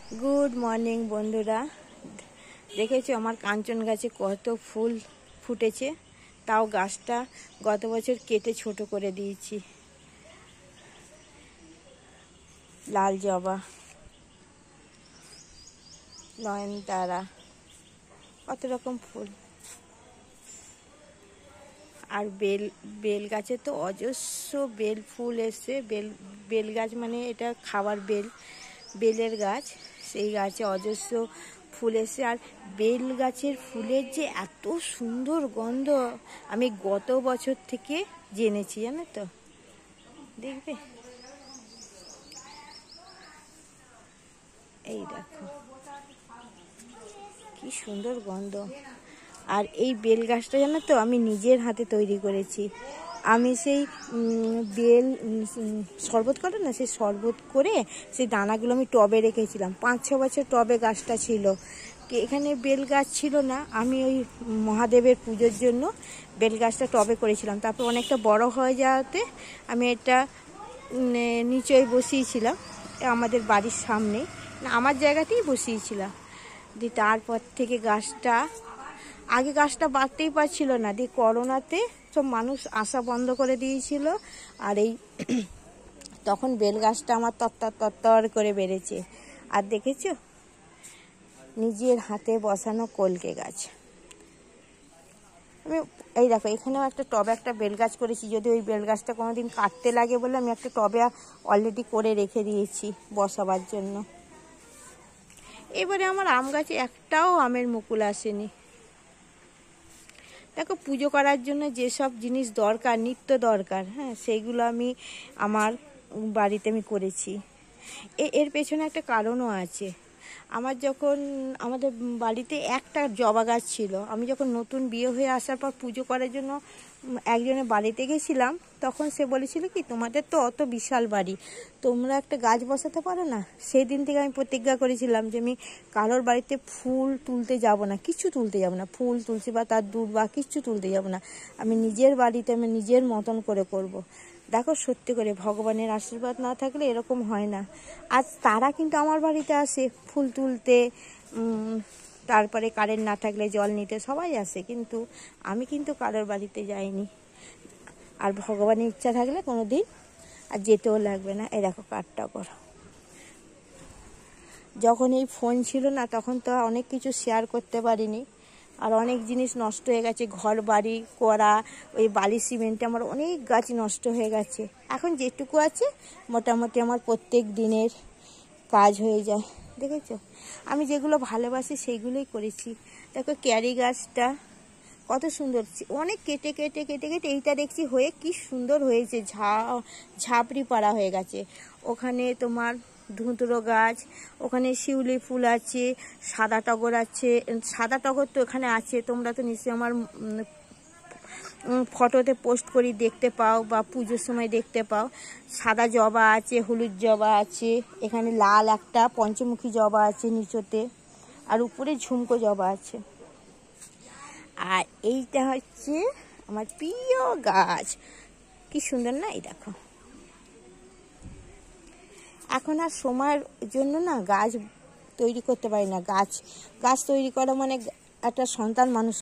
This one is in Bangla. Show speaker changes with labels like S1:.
S1: गुड मर्निंग बंधुरा देखेছো আমার কাঞ্চন গাছে কত ফুল ফুটেছে। তাও গাছটা গত বছর কেটে ছোট করে দিয়েছি। লাল জবা, নয়নতারা, কত রকম ফুল। আর বেল গাছে তো অজস্র বেল ফুল এসছে। বেল গাছ মানে এটা খাবার বেলের গাছ। সেই গাছে অজস্র ফুল এসছে। আর বেল গাছের ফুলের যে এত সুন্দর গন্ধ আমি গত বছর থেকে জেনেছি, জানো তো। দেখবে, এই দেখো কি সুন্দর গন্ধ। আর এই বেল গাছটা জানো তো আমি নিজের হাতে তৈরি করেছি। আমি সেই বেল শরবত করে না, সেই শরবত করে সেই দানাগুলো আমি টবে রেখেছিলাম। 5-6 বছর টবে গাছটা ছিল। এখানে বেল গাছ ছিল না। আমি ওই মহাদেবের পুজোর জন্য বেল গাছটা টবে করেছিলাম। তারপর অনেকটা বড় হয়ে যাওয়াতে আমি এটা নিচেই বসিয়েছিলাম, আমাদের বাড়ির সামনে আমার জায়গাতেই বসিয়েছিলাম। দিয়ে তারপর থেকে আগে গাছটা বাড়তেই পারছিল না। দিয়ে করোনাতে সব মানুষ আসা বন্ধ করে দিয়েছিল। আর এই তখন বেল গাছটা আমার তত্তর করে বেড়েছে। আর দেখেছো, নিজের হাতে বসানো কলকে গাছ। আমি এই দেখো এখানেও একটা টবে একটা বেল গাছ করেছি। যদি ওই বেল গাছটা কোনোদিন কাটতে লাগে বলে আমি একটা টবে অলরেডি করে রেখে দিয়েছি বসাবার জন্য। এবারে আমার আম গাছে একটাও আমের মুকুল আসেনি। দেখো, পুজো করার জন্য যেসব জিনিস দরকার, নিত্য দরকার, হ্যাঁ, সেইগুলো আমি আমার বাড়িতে আমি করেছি। এর পেছনে একটা কারণও আছে। আমাদের বাড়িতে একটা জবা গাছ ছিল। আমি যখন নতুন বিয়ে হয়ে আসার পর পুজো করার জন্য একজনের বাড়িতে গেছিলাম, তখন সে বলেছিল কি, তোমাদের তো অত বিশাল বাড়ি, তোমরা একটা গাছ বসাতে পারো না। সেই দিন থেকে আমি প্রতিজ্ঞা করেছিলাম যে আমি কারোর বাড়িতে ফুল তুলতে যাব না, কিছু তুলতে যাব না। ফুল তুলসী বা তার দুধ বা কিচ্ছু তুলতে যাব না। আমি নিজের বাড়িতে আমি নিজের মতন করে করব। দেখো, সত্যি করে ভগবানের আশীর্বাদ না থাকলে এরকম হয় না। আর তারা কিন্তু আমার বাড়িতে আসে ফুল তুলতে, তারপরে কারেন্ট না থাকলে জল নিতে সবাই আসে, কিন্তু আমি কিন্তু কারোর বাড়িতে যাইনি। আর ভগবানের ইচ্ছা থাকলে কোনো দিন আর যেতেও লাগবে না। এই দেখো কাঠটা করো। যখন এই ফোন ছিল না তখন তো অনেক কিছু শেয়ার করতে পারিনি। আর অনেক জিনিস নষ্ট হয়ে গেছে, ঘর বাড়ি করা, ওই বালি সিমেন্টে আমার অনেক গাছ নষ্ট হয়ে গেছে। এখন যেটুকু আছে মোটামুটি আমার প্রত্যেক দিনের কাজ হয়ে যায়। দেখেছো, আমি যেগুলো ভালোবাসি সেইগুলোই করেছি। দেখো ক্যারি গাছটা কত সুন্দর, অনেক কেটে কেটে কেটে কেটে এইটা দেখছি হয়ে কি সুন্দর হয়েছে, ঝাপড়ি পাড়া হয়ে গেছে। ওখানে তোমার ধুতরো গাছ, ওখানে শিউলি ফুল আছে, সাদা টগর আছে। সাদা টগর তো এখানে আছে, তোমরা তো নিশ্চয়ই আমার ফটোতে পোস্ট করি দেখতে পাও বা পুজোর সময় দেখতে পাও। সাদা জবা আছে, হলুদ জবা আছে, এখানে লাল একটা পঞ্চমুখী জবা আছে নিচতে, আর উপরে ঝুমকো জবা আছে। আর এইটা হচ্ছে আমার প্রিয় গাছ। কি সুন্দর না, এই দেখো। এখন আর সময়ের জন্য না গাছ তৈরি করতে পারি না। গাছ তৈরি করা মানে একটা সন্তান মানুষ